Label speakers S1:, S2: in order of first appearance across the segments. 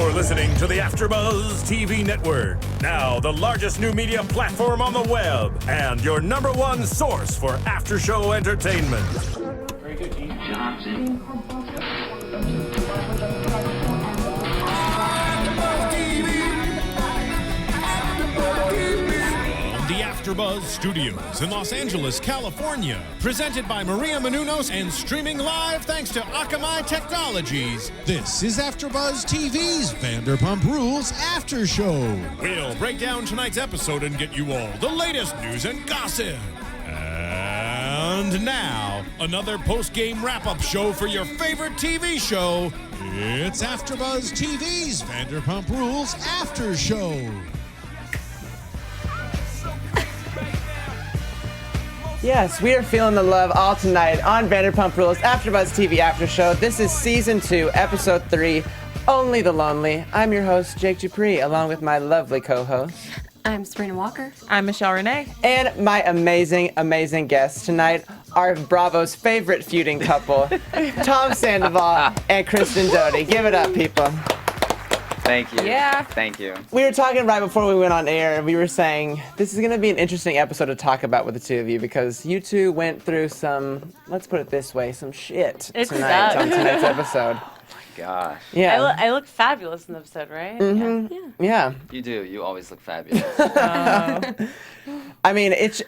S1: You're listening to the AFTERBUZZ TV network. Now, the largest new media platform on the web and your #1 source for after-show entertainment.
S2: Very good, Dean Johnson.
S3: The AFTERBUZZ Studios in Los Angeles, California. Presented by Maria Menounos and streaming live thanks to Akamai Technologies. This is AFTERBUZZ TV's Vanderpump Rules After Show. We'll break down tonight's episode and get you all the latest news and gossip. And now, another post-game wrap-up show for your favorite TV show. It's AFTERBUZZ TV's Vanderpump Rules After Show.
S4: Yes, we are feeling the love all tonight on Vanderpump Rules AFTERBUZZ TV After Show. This is Season 2, Episode 3, Only the Lonely. I'm your host, Jake Dupree, along with my lovely co-host.
S5: I'm Sabrina Walker.
S6: I'm Michelle Renee.
S4: And my amazing, amazing guests tonight are Bravo's favorite feuding couple, Tom Sandoval and Kristin Doute. Give it up, people.
S7: Thank you.
S6: Yeah.
S7: Thank you.
S4: We were talking right before we went on air, and we were saying this is going to be an interesting episode to talk about with the two of you because you two went through some, let's put it this way, some shit tonight on tonight's episode.
S7: Gosh.
S4: Yeah.
S8: I look fabulous in the episode, right?
S4: Mm-hmm. Yeah.
S7: You do. You always look fabulous.
S4: I mean, it's.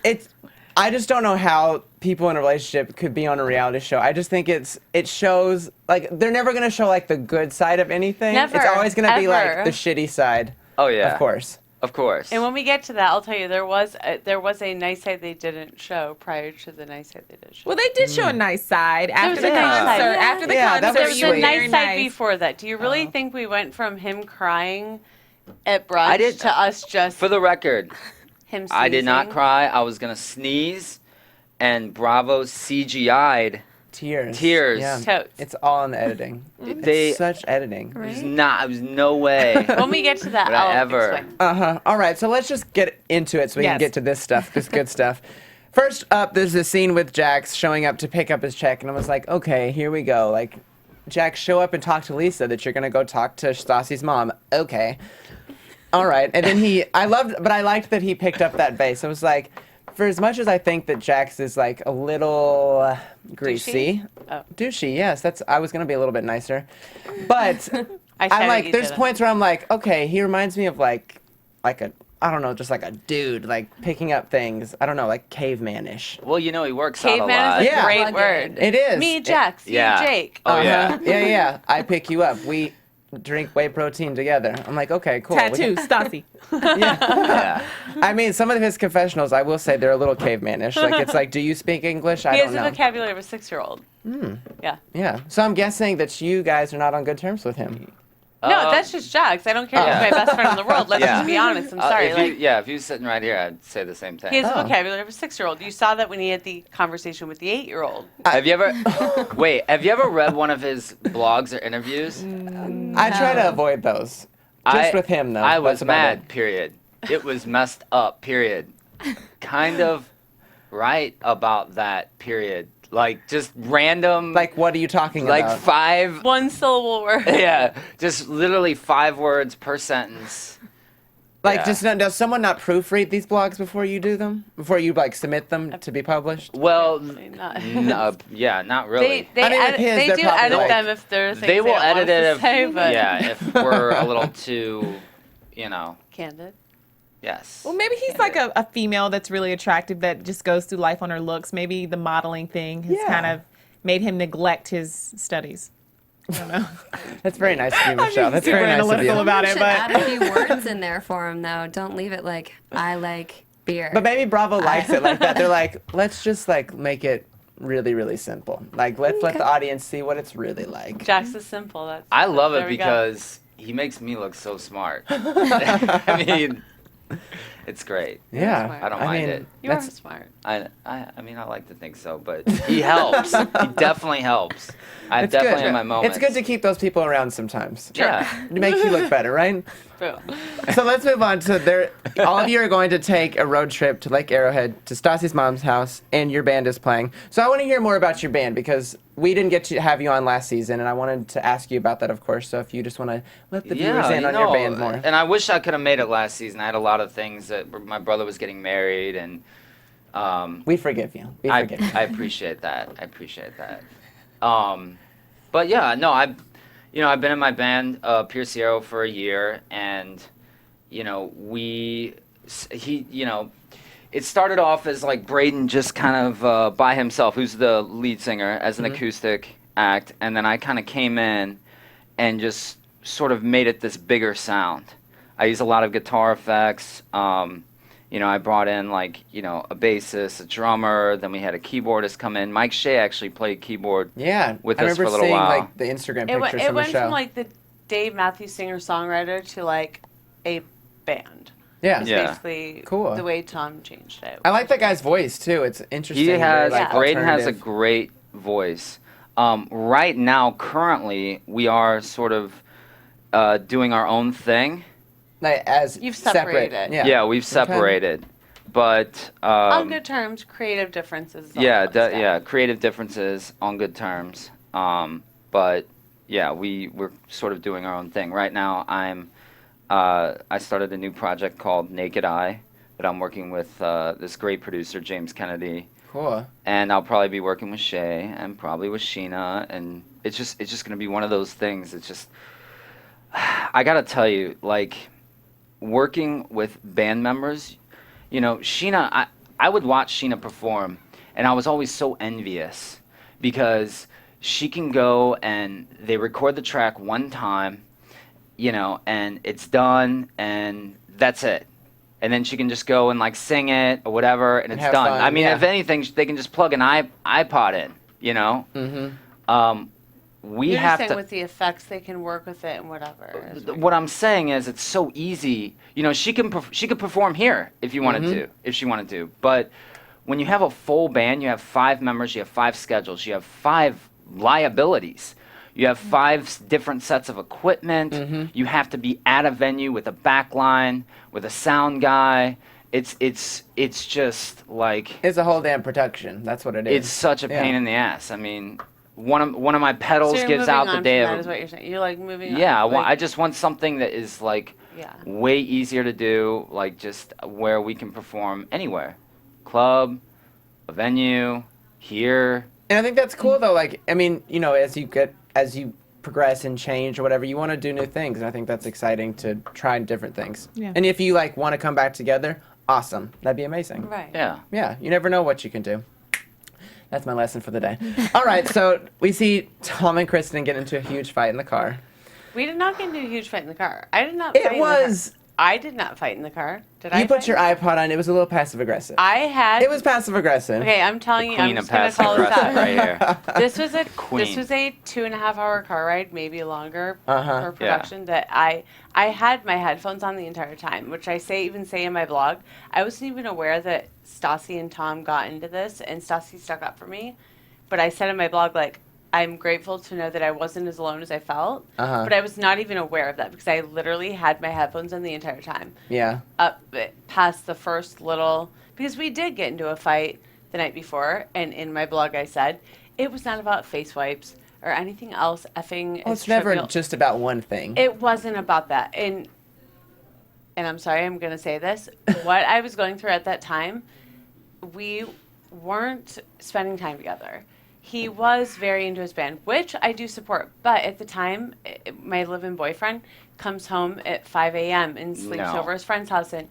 S4: I just don't know how people in a relationship could be on a reality show. I just think it shows, like, they're never going to show, like, the good side of anything.
S8: Never,
S4: it's always going to be, like,
S8: ever.
S4: the shitty side.
S7: Oh, yeah.
S4: Of course.
S7: Of course.
S8: And when we get to that, I'll tell you, there was a nice side they didn't show prior to the nice side they did show.
S6: Well, they did show a nice side after
S8: was
S6: the
S8: a nice
S6: concert.
S8: side.
S6: After the
S4: Yeah, that
S6: concert,
S8: There
S4: was
S8: was
S6: you
S8: a
S6: were
S4: sweet.
S6: very
S8: nice side before that. Do you really think we went from him crying at brunch to us just
S7: For the record,
S8: him sneezing?
S7: I did not cry. I was going to sneeze, and Bravo CGI'd.
S4: Tears.
S7: Yeah.
S8: Totes.
S4: It's all in the editing.
S7: They,
S4: It's such editing.
S7: there's no way.
S8: When we get to that,
S7: Would I
S8: I'll
S7: ever-
S8: explain.
S4: Uh-huh. All right, so let's just get into it so we can
S6: Yes.
S4: get to this stuff, this good stuff. First up, there's a scene with Jax showing up to pick up his check, and I was like, okay, here we go. Like, Jax, show up and talk to Lisa that you're going to go talk to Stassi's mom. Okay. All right. And then I liked that he picked up that vase. I was like, for as much as I think that Jax is, like, a little greasy.
S8: Oh.
S4: Douchey, yes. I was going to be a little bit nicer. But I'm
S8: shouted
S4: like,
S8: you
S4: there's
S8: didn't.
S4: points where I'm like, okay, he reminds me of, like a, I don't know, just like a dude, like, picking up things. I don't know, like, cavemanish.
S7: Well, you know, he works out a
S8: Caveman
S7: lot.
S8: is a
S4: Yeah.
S8: great
S5: Rugged.
S8: word.
S4: It is.
S8: Me, Jax.
S7: yeah.
S8: You, Jake.
S7: Oh, yeah.
S4: Yeah. I pick you up. We drink whey protein together. I'm like, okay, cool.
S6: Tattoo, Stassi.
S7: Yeah.
S4: I mean, some of his confessionals, I will say, they're a little cavemanish. Like, it's like, do you speak English? I
S8: He
S4: don't
S8: has the
S4: know.
S8: vocabulary of a 6-year-old. Yeah.
S4: Yeah. So I'm guessing that you guys are not on good terms with him.
S8: No, that's just Jax. I don't care if he's my best friend in the world. Let's
S7: Yeah.
S8: just be honest. I'm sorry.
S7: If you was sitting right here, I'd say the same thing.
S8: He has the
S4: Oh.
S8: vocabulary of a 6-year-old. You saw that when he had the conversation with the 8-year-old.
S7: Have you ever read one of his blogs or interviews?
S4: I try to avoid those. Just with him, though.
S7: I was
S4: That's about
S7: mad,
S4: it.
S7: period. It was messed up, period. Kind of right about that, period. Like, just random.
S4: Like, what are you talking
S7: like
S4: about?
S7: 5.
S8: One syllable word.
S7: Yeah, just literally 5 words per sentence.
S4: Like,
S7: Yeah.
S4: just does someone not proofread these blogs before you do them? Before you, like, submit them to be published?
S7: Well,
S8: Not.
S7: no, yeah, not really.
S8: They,
S4: I mean, with his,
S8: they
S4: they're
S8: do
S4: probably
S8: edit
S4: like-
S8: them if there's things
S7: They will
S8: don't want
S7: edit
S8: us
S7: it
S8: to
S7: if,
S8: say, but
S7: if we're a little too,
S8: candid.
S7: yes.
S6: Well, maybe he's like a female that's really attractive that just goes through life on her looks. Maybe the modeling thing has
S4: Yeah.
S6: kind of made him neglect his studies. I don't know.
S4: That's very nice of you, Michelle. That's
S6: super
S4: very nice of
S6: analytical
S4: you.
S6: about
S5: You
S6: it,
S5: should
S6: but
S5: add a few words in there for him, though. Don't leave it like, I like beer.
S4: But maybe Bravo likes it like that. They're like, let's just, like, make it really, really simple. Like, let's let the audience see what it's really like.
S8: Jax is simple. That's.
S7: I love
S8: there
S7: it
S8: we go.
S7: because he makes me look so smart. I mean, it's great.
S4: Yeah.
S8: smart.
S7: I don't mind it.
S8: You are
S4: that's-
S8: smart.
S7: I mean, I like to think so, but he helps. He definitely helps. I
S4: It's
S7: definitely
S4: good.
S7: have my moments.
S4: It's good to keep those people around sometimes.
S7: Yeah.
S4: To make you look better, right?
S8: Boom.
S4: So let's move on to all of you are going to take a road trip to Lake Arrowhead to Stassi's mom's house, and your band is playing. So I want to hear more about your band because we didn't get to have you on last season, and I wanted to ask you about that, of course. So if you just want to let the viewers in on your band more.
S7: And I wish I could have made it last season. I had a lot of things that my brother was getting married, and
S4: we forgive you.
S7: I appreciate that. But yeah, no, I've been in my band, Pierce Sierra, for a year, and it started off as like Braden just kind of by himself, who's the lead singer, as an acoustic act, and then I kind of came in and just sort of made it this bigger sound. I use a lot of guitar effects. I brought in like a bassist, a drummer. Then we had a keyboardist come in. Mike Shea actually played keyboard. With us for a little while.
S4: I remember seeing like the Instagram pictures
S8: it
S4: from the
S8: went
S4: show.
S8: from like the Dave Matthews singer-songwriter to like a band.
S4: Yeah.
S8: It's basically
S4: Cool.
S8: the way Tom changed it.
S4: I like that guy's voice too. It's interesting.
S7: He has Braden has a
S4: alternative.
S7: great voice. Right now, currently, we are sort of doing our own thing.
S4: Like, as
S8: You've
S4: separate.
S8: separated.
S7: Yeah, we've separated, but
S8: on good terms, creative differences.
S7: creative differences on good terms. But yeah, we're sort of doing our own thing right now. I started a new project called Naked Eye that I'm working with this great producer James Kennedy.
S4: Cool.
S7: And I'll probably be working with Shay and probably with Scheana, and it's just gonna be one of those things. It's just I gotta tell you, like, working with band members, Scheana, I would watch Scheana perform, and I was always so envious because she can go and they record the track one time, and it's done, and that's it. And then she can just go and like sing it or whatever, and it's done.
S4: Fun,
S7: I mean, if anything, they can just plug an iPod in, We
S8: You're
S7: have
S8: saying
S7: to.
S8: with the effects, they can work with it and whatever.
S7: What I'm saying is, it's so easy. She could perform here if you wanted to, if she wanted to. But when you have a full band, you have 5 members, you have 5 schedules, you have 5 liabilities. You have 5 different sets of equipment. You have to be at a venue with a back line, with a sound guy. It's just like
S4: It's a whole damn production. That's what it is.
S7: it's such a pain in the ass. I mean, one of my pedals
S8: So you're
S7: gives
S8: moving
S7: out
S8: on
S7: the day
S8: from that
S7: of.
S8: is what you're saying. You're like moving
S7: Yeah,
S8: on.
S7: I just want something that is like way easier to do, like just where we can perform anywhere, club, a venue, here.
S4: And I think that's cool though. Like, I mean, as you progress and change or whatever, you want to do new things, and I think that's exciting to try different things.
S6: Yeah.
S4: And if you like want to come back together, awesome. That'd be amazing.
S8: Right.
S7: Yeah.
S4: Yeah. You never know what you can do. That's my lesson for the day. All right, so we see Tom and Kristin get into a huge fight in the car.
S8: We did not get into a huge fight in the car. I did not.
S4: It
S8: fight
S4: was.
S8: In the car. I did not fight in the car. Did I?
S4: You put
S8: fight
S4: your
S8: in the car?
S4: iPod on. It was a little passive aggressive.
S8: It
S4: was passive aggressive.
S8: Okay, I'm telling you, I'm
S7: Queen of
S8: just gonna
S7: passive
S8: call this
S7: aggressive
S8: out.
S7: right here.
S8: This was a
S7: Queen.
S8: 2.5-hour car ride, maybe longer
S4: Uh-huh.
S8: for production. That I had my headphones on the entire time, which I say in my blog. I wasn't even aware that Stassi and Tom got into this, and Stassi stuck up for me. But I said in my blog, like, I'm grateful to know that I wasn't as alone as I felt. But I was not even aware of that because I literally had my headphones on the entire time.
S4: Yeah.
S8: Up past the first little, because we did get into a fight the night before, and in my blog I said it was not about face wipes or anything else effing.
S4: Well, it's never just about one thing.
S8: It wasn't about that. And I'm sorry, I'm going to say this. What I was going through at that time, we weren't spending time together. He was very into his band, which I do support. But at the time, my live-in boyfriend comes home at 5 a.m. and sleeps over his friend's house. And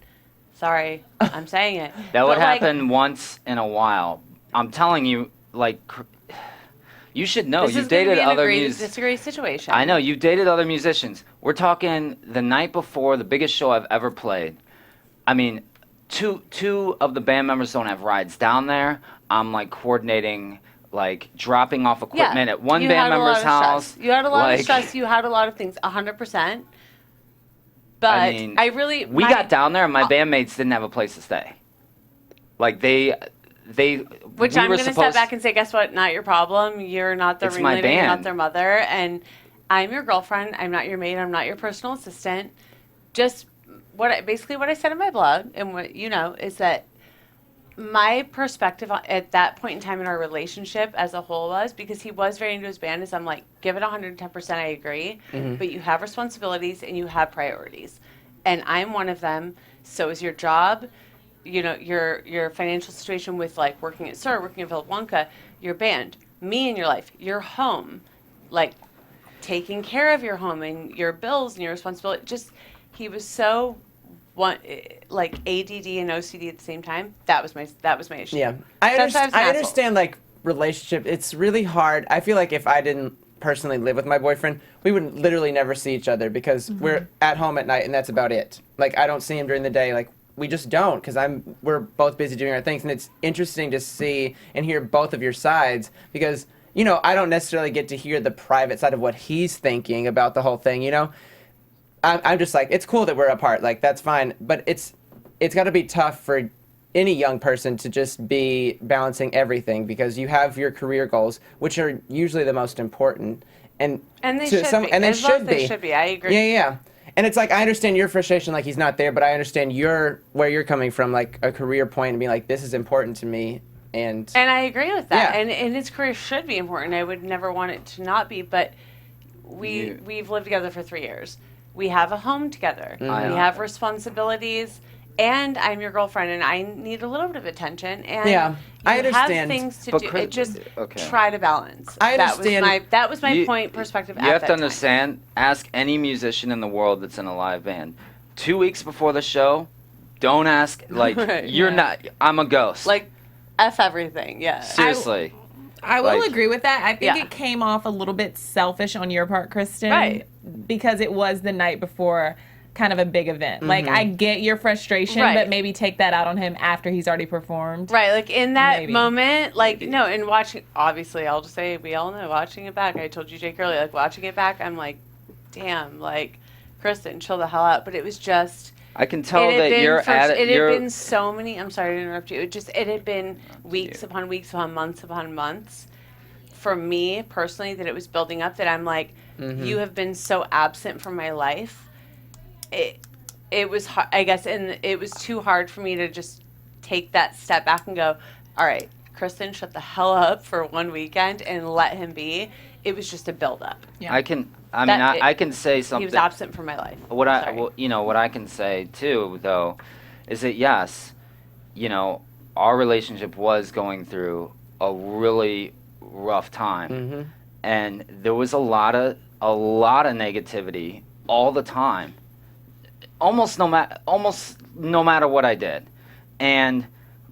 S8: sorry, I'm saying it.
S7: That would happen once in a while. I'm telling you, like, you should know.
S8: This
S7: You've
S8: is gonna
S7: dated
S8: be an
S7: other
S8: agree to
S7: musicians.
S8: disagree situation.
S7: I know, you've dated other musicians. We're talking the night before the biggest show I've ever played. I mean, two of the band members don't have rides down there. I'm like coordinating, like dropping off equipment at one band member's house.
S8: You had a lot of stress. You had a lot of things, 100%. But
S7: I mean, we got down there and my bandmates didn't have a place to stay. Like
S8: Which I'm going to step back and say, guess what? Not your problem. You're not their ringleader. You're not their mother. And I'm your girlfriend. I'm not your maid. I'm not your personal assistant. Just basically what I said in my blog and what is that my perspective at that point in time in our relationship as a whole was, because he was very into his band, is I'm like, give it 110%, I agree, but you have responsibilities and you have priorities. And I'm one of them. So is your job, you know, your financial situation with like working at SUR, working at Villa Blanca, your band, me in your life, your home, like taking care of your home and your bills and your responsibility. Just, he was so like ADD and OCD at the same time. That was my issue.
S4: Yeah, I understand like relationship. It's really hard. I feel like if I didn't personally live with my boyfriend, we would literally never see each other because we're at home at night and that's about it. Like I don't see him during the day. Like we just don't because we're both busy doing our things, and it's interesting to see and hear both of your sides because you know I don't necessarily get to hear the private side of what he's thinking about the whole thing. You know. I'm just like, it's cool that we're apart, like, that's fine, but it's got to be tough for any young person to just be balancing everything because you have your career goals, which are usually the most important, and
S8: they should be. I agree.
S4: Yeah. And it's like, I understand your frustration, like, he's not there, but I understand where you're coming from, like, a career point and being like, this is important to me, and
S8: I agree with that,
S4: yeah.
S8: and his career should be important. I would never want it to not be, but we've lived together for 3 years. We have a home together. We have responsibilities, and I'm your girlfriend, and I need a little bit of attention. And
S4: yeah, I understand.
S8: Have things to do. It just try to balance.
S4: I understand.
S8: That was my point perspective.
S7: You have to understand. Ask any musician in the world that's in a live band. 2 weeks before the show, don't ask. Like you're not. I'm a ghost.
S8: Like, F everything. Yeah.
S7: Seriously.
S6: I will agree with that. I think it came off a little bit selfish on your part, Kristin.
S8: Right.
S6: Because it was the night before kind of a big event. Like, I get your frustration, but maybe take that out on him after he's already performed.
S8: Right. Like, in that moment, like, no, and watching, obviously, I'll just say, we all know, watching it back, I told you, Jake, earlier, like, watching it back, I'm like, damn, like, Kristin, chill the hell out. But it was just...
S7: I can tell that you're at it.
S8: It had been so many. I'm sorry to interrupt you. It had been weeks upon weeks upon months for me personally that it was building up. That I'm like, you have been so absent from my life. It was hard, I guess, and it was too hard for me to just take that step back and go, all right, Kristin, shut the hell up for one weekend and let him be. It was just a build up.
S6: Yeah.
S7: I can say something.
S8: He was absent from my life.
S7: What I can say too, though, is that yes, you know, our relationship was going through a really rough time, and there was a lot of negativity all the time, almost no matter what I did, and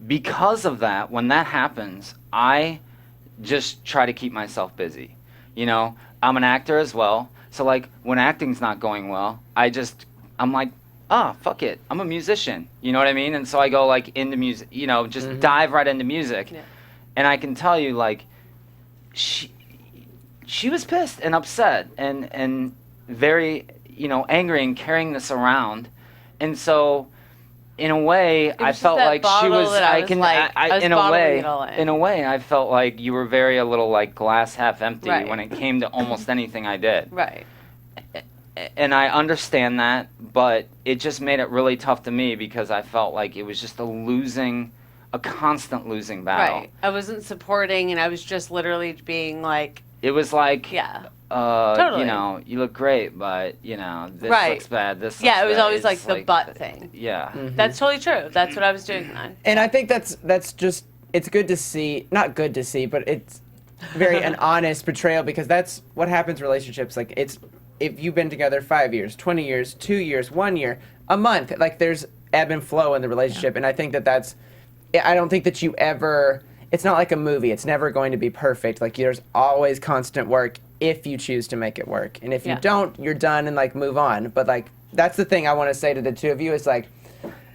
S7: because of that, when that happens, I just try to keep myself busy. You know, I'm an actor as well. So, like, when acting's not going well, I'm like, fuck it. I'm a musician. You know what I mean? And so I go, like, into music, you know, just dive right into music. Yeah. And I can tell you, like, she was pissed and upset and very, you know, angry and carrying this around. And so... in a way, I felt like she was. In a way, I felt like you were very a little like glass half empty when it came to almost anything I did.
S8: Right.
S7: And I understand that, but it just made it really tough to me because I felt like it was just a constant losing battle.
S8: Right. I wasn't supporting, and I was just literally being like.
S7: It was like.
S8: Totally.
S7: You know, you look great, but, you know, this looks bad, this looks
S8: bad. It was always
S7: it's
S8: like the butt thing.
S7: Yeah.
S8: That's totally true. That's what I was doing then.
S4: And I think that's just, it's good to see, not good to see, but it's very an honest portrayal because that's what happens in relationships. Like, it's, if you've been together 5 years, 20 years, 2 years, 1 year, a month, like, there's ebb and flow in the relationship. And I think I don't think that you ever, it's not like a movie. It's never going to be perfect. Like, there's always constant work if you choose to make it work. And if you don't, you're done and, like, move on. But, like, that's the thing I want to say to the two of you is, like,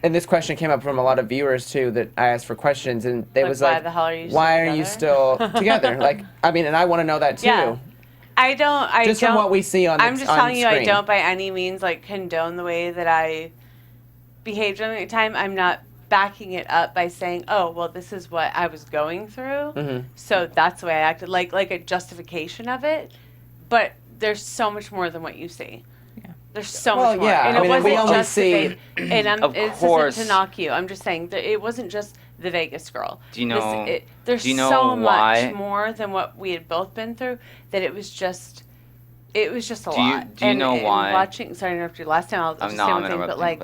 S4: and this question came up from a lot of viewers, too, that I asked for questions. And they was like, why are you still together? Like, I mean, and I want to know that, too.
S8: Yeah. I don't.
S4: From what we see on the
S8: I'm just telling you,
S4: screen.
S8: I don't by any means, like, condone the way that I behaved during the time. I'm not backing it up by saying, oh, well, this is what I was going through, so that's the way I acted, like a justification of it. But there's so much more than what you see. Yeah. There's so much more.
S4: Yeah.
S8: And
S4: I mean,
S8: it wasn't
S4: we only
S8: just
S4: see...
S8: and
S7: of course.
S8: This isn't to knock you. I'm just saying that it wasn't just the Vegas girl.
S7: Do you know?
S8: There's
S7: do you know
S8: so
S7: why?
S8: much more than what we had both been through that it was just a lot.
S7: Do you know why?
S8: Watching, sorry to interrupt you. Last time I'll just say one thing, but like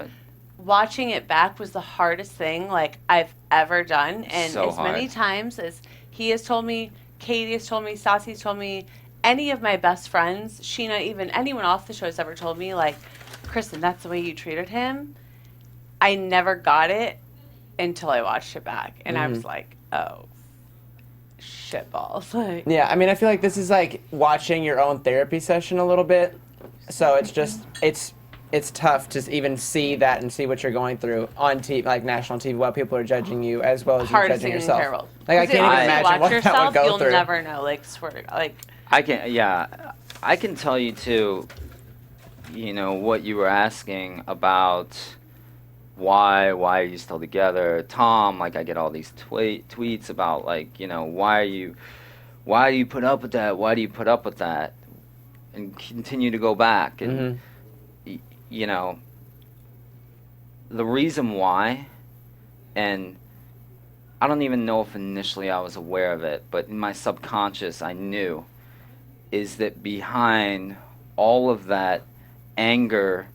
S8: watching it back was the hardest thing like I've ever done, and
S7: so
S8: as many
S7: hard.
S8: times as he has told me, Katie has told me, Stassi's told me, any of my best friends, Scheana, even anyone off the show has ever told me, like, Kristin, that's the way you treated him. I never got it until I watched it back, and I was like, oh, shitballs. Like,
S4: Yeah, I mean, I feel like this is like watching your own therapy session a little bit. So it's just, it's tough to even see that and see what you're going through on TV, like national TV, while people are judging you as well as you're
S8: hardest
S4: judging
S8: thing in
S4: yourself.
S8: the world.
S4: Like, I can't even imagine
S8: watch
S4: what
S8: yourself,
S4: that would go
S8: you'll
S4: through.
S8: never know. Like, swear to God, like.
S7: I can tell you too, you know, what you were asking about why are you still together? Tom, like I get all these tweets about like, you know, why do you put up with that? Why do you put up with that? And continue to go back and you know, the reason why, and I don't even know if initially I was aware of it, but in my subconscious I knew, is that behind all of that anger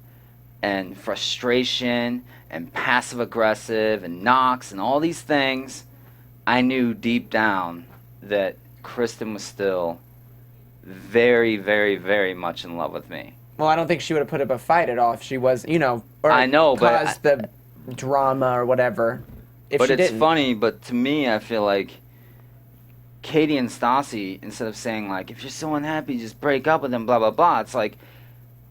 S7: and frustration and passive aggressive and knocks and all these things, I knew deep down that Kristin was still very, very, very much in love with me.
S4: Well, I don't think she would have put up a fight at all if she was, you know, or
S7: I know, but
S4: caused the drama or whatever. If
S7: but
S4: she
S7: it's
S4: didn't.
S7: funny, but to me, I feel like Katie and Stassi, instead of saying like, if you're so unhappy, just break up with him, blah, blah, blah, it's like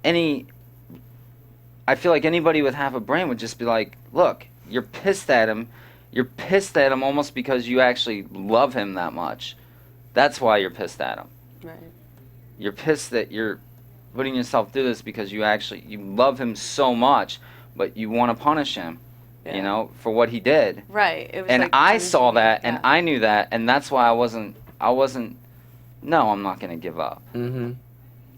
S7: I feel like anybody with half a brain would just be like, look, you're pissed at him. You're pissed at him almost because you actually love him that much. That's why you're pissed at him.
S8: Right.
S7: You're pissed that you're putting yourself through this because you love him so much, but you want to punish him, you know, for what he did.
S8: Right. It was
S7: And
S8: like
S7: I saw
S8: punishing
S7: that,
S8: him.
S7: and I knew that, and that's why I wasn't, no, I'm not going to give up.
S4: Mm-hmm.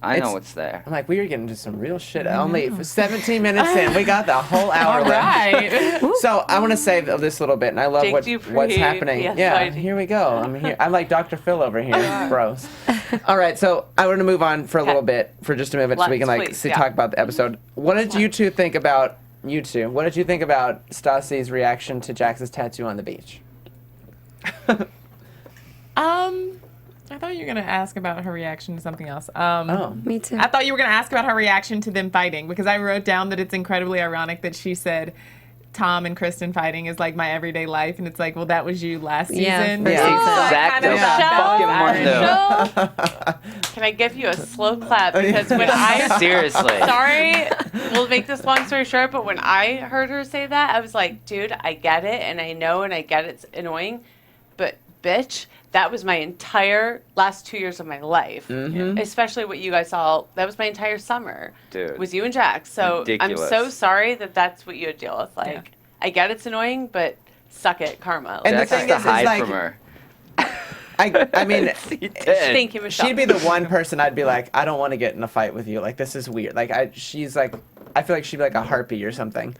S7: I know it's there.
S4: I'm like, we are getting into some real shit. Only for 17 minutes in, we got the whole hour
S6: All
S4: left.
S6: right.
S4: So I want to say this little bit, and I love
S8: Jake Dupree,
S4: what's happening.
S8: yes,
S4: Yeah,
S8: I do.
S4: here we go. I'm here. I'm like Dr. Phil over here, bros. All right, so I want to move on for a little bit, for just a minute, so we can
S8: Let's please,
S4: talk about the episode. What did you two think about What did you think about Stassi's reaction to Jax's tattoo on the beach?
S6: I thought you were gonna ask about her reaction to something else.
S5: Me too.
S6: I thought you were gonna ask about her reaction to them fighting, because I wrote down that it's incredibly ironic that she said Tom and Kristin fighting is like my everyday life, and it's like, well, that was you last season.
S5: first
S6: So
S5: season.
S6: I
S7: Exactly.
S6: kind of thought that was
S7: Fucking
S8: Can I give you a slow clap? Because when I
S7: Seriously.
S8: sorry, we'll make this long story short, but when I heard her say that, I was like, dude, I get it, and I know, and I get it's annoying, but bitch, that was my entire last 2 years of my life. Especially what you guys saw. That was my entire summer.
S7: Dude.
S8: Was you and Jax. So
S7: Ridiculous.
S8: I'm so sorry that that's what you would deal with. Like, I get it's annoying, but suck it, karma.
S4: And the
S7: Jax
S4: thing
S7: has to
S4: is
S7: hide
S4: like-
S7: from her.
S4: I mean,
S7: He did.
S8: Thank you, Michelle.
S4: she'd be the one person I'd be like, I don't want to get in a fight with you. Like, this is weird. Like, she's like, I feel like she'd be like a harpy or something.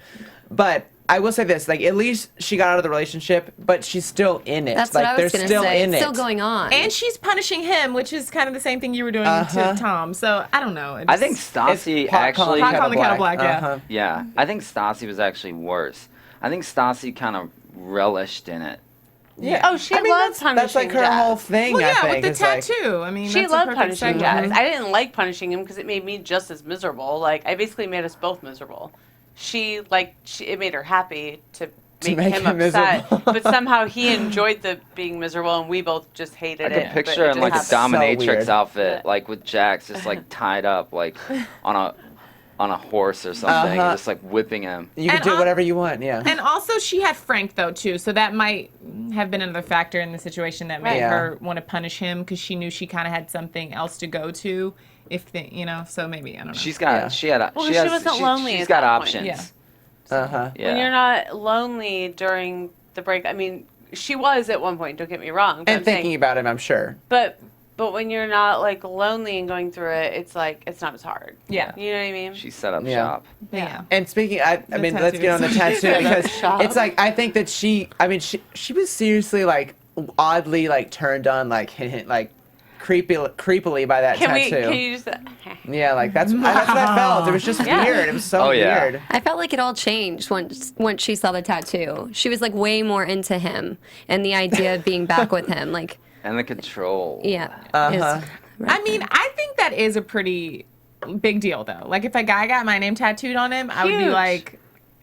S4: But I will say this, like, at least she got out of the relationship, but she's still in it.
S5: That's
S4: like,
S5: what I was
S4: they're
S5: gonna
S4: still
S5: say.
S4: in
S5: It's
S4: it.
S5: still going on.
S6: And she's punishing him, which is kind of the same thing you were doing to Tom. So I don't know. It
S7: I
S6: just-
S7: think Stassi
S4: Hot calling
S7: actually,
S6: Hot calling kettle black, yeah.
S4: Uh-huh.
S7: yeah, I think Stassi was actually worse. I think Stassi kind of relished in it.
S4: Yeah.
S8: Oh, she loves punishing
S4: That's like her
S8: Jax.
S4: whole thing,
S6: Well, yeah,
S4: I think.
S6: with the
S4: is like-
S6: tattoo. I mean,
S8: She
S6: that's a
S8: loved
S6: perfect
S8: punishing
S6: segue.
S8: Jax. I didn't like punishing him because it made me just as miserable. Like, I basically made us both miserable. It made her happy to make him upset,
S4: miserable.
S8: but somehow he enjoyed the being miserable, and we both just hated
S7: I
S8: it.
S7: could picture
S8: but it
S7: him like a
S8: just happened.
S7: dominatrix
S4: weird.
S7: outfit,
S8: Yeah.
S7: like with Jax, just like tied up, like on a horse or something,
S4: Uh-huh.
S7: just like whipping him.
S4: You can
S6: And
S4: do whatever you want, yeah.
S6: And also, she had Frank, though, too. So that might have been another factor in the situation that made
S4: Yeah.
S6: her want to punish him, because she knew she kind of had something else to go to. So maybe, I don't know.
S7: She's got,
S4: Yeah.
S7: she had,
S8: Well,
S7: she
S8: she
S7: has,
S8: wasn't lonely
S7: she's
S8: at
S7: got
S8: that point.
S7: options.
S6: Yeah.
S4: Uh-huh.
S7: Yeah.
S8: When you're not lonely during the break, I mean, she was at one point. Don't get me wrong. But
S4: And
S8: I'm
S4: thinking
S8: saying,
S4: about him, I'm sure.
S8: but But when you're not like lonely and going through it, it's like it's not as hard.
S6: Yeah.
S8: You know what I mean?
S7: She set up
S4: Yeah.
S7: shop.
S6: Yeah.
S4: And speaking, I mean, let's get on the tattoo because it's like I think that she was seriously like oddly like turned on like creepily by that tattoo.
S8: Can you just?
S4: Yeah, like that's what I felt. It was just weird. It was so weird.
S5: I felt like it all changed once she saw the tattoo. She was like way more into him and the idea of being back with him. Like,
S7: And the control.
S5: yeah.
S6: I mean, I think that is a pretty big deal, though. Like, if a guy got my name tattooed on him, I would be
S8: Huge.
S6: like,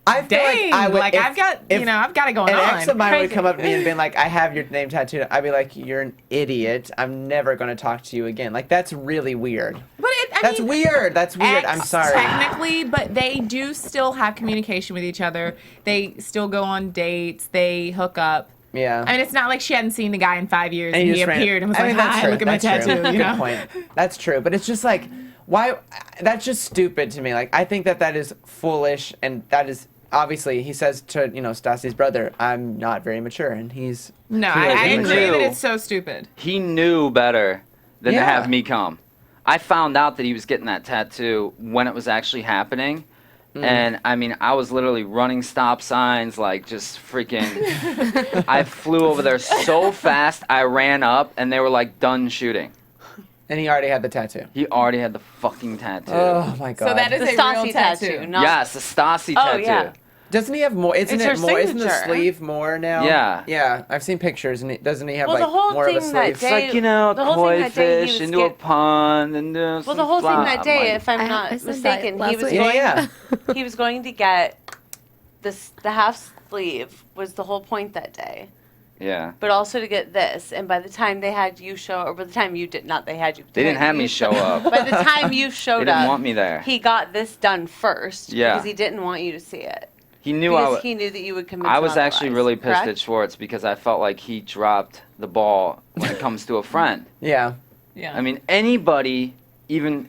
S4: I feel
S6: dang,
S4: like I would.
S6: like I've got it going
S4: An
S6: on.
S4: ex of mine would
S8: Crazy.
S4: come up to me and be like, "I have your name tattooed." I'd be like, "You're an idiot. I'm never going to talk to you again." Like that's really weird.
S6: But
S4: That's weird. That's weird. I'm sorry.
S6: Technically, but they do still have communication with each other. They still go on dates. They hook up.
S4: Yeah.
S6: I mean, it's not like she hadn't seen the guy in 5 years and
S4: you
S6: he
S4: just ran-
S6: appeared and was
S4: I
S6: like,
S4: mean, that's
S6: "Hi,
S4: true.
S6: look at my
S4: That's true.
S6: tattoo." You
S4: Good
S6: know?
S4: point. That's true. But it's just like, why? That's just stupid to me. Like, I think that is foolish, and that is obviously he says to Stassi's brother, "I'm not very mature," and he's
S6: No, I
S7: He
S6: agree
S7: knew.
S6: that it's so stupid.
S7: He knew better than to
S4: Yeah.
S7: have me come. I found out that he was getting that tattoo when it was actually happening. And I mean, I was literally running stop signs, like just freaking. I flew over there so fast, I ran up, and they were like done shooting.
S4: and he already had the tattoo.
S7: He already had the fucking tattoo.
S4: Oh my god.
S6: So that is
S8: The
S6: a
S8: Stassi
S6: real
S8: tattoo, not
S7: Yes, the Stassi
S8: Oh,
S7: tattoo.
S8: yeah.
S4: Doesn't he have more? Isn't
S8: It's
S4: it
S8: her
S4: more? Isn't the
S8: signature.
S4: sleeve more now?
S7: Yeah.
S4: Yeah, I've seen pictures, and doesn't he have
S8: Well,
S4: like
S8: the whole
S4: more of a
S8: thing that
S4: sleeve?
S7: It's
S8: day-
S7: like,
S8: the whole
S7: koi
S8: thing that day he
S7: fish
S8: was
S7: into a
S8: get-
S7: pond and
S8: Well, the whole thing that day, if I'm
S5: I
S8: not
S5: said that
S8: mistaken, he
S5: last
S8: was
S5: week.
S8: going.
S4: Yeah.
S8: He was going to get the half sleeve was the whole point that day,
S7: Yeah.
S8: but also to get this. And by the time they had you show, or by the time you did not, they had you.
S7: They didn't have me
S8: you
S7: show up.
S8: By the time you
S7: They
S8: showed
S7: didn't
S8: up,
S7: want me there.
S8: he got this done first.
S7: Yeah.
S8: Because he didn't want you to see it.
S7: He knew I
S8: Because
S7: was.
S8: he knew that you would convince
S7: I
S8: him
S7: was actually
S8: otherwise,
S7: really pissed
S8: correct?
S7: at Schwartz because I felt like he dropped the ball when it comes to a friend.
S4: Yeah.
S6: Yeah.
S7: I mean, anybody even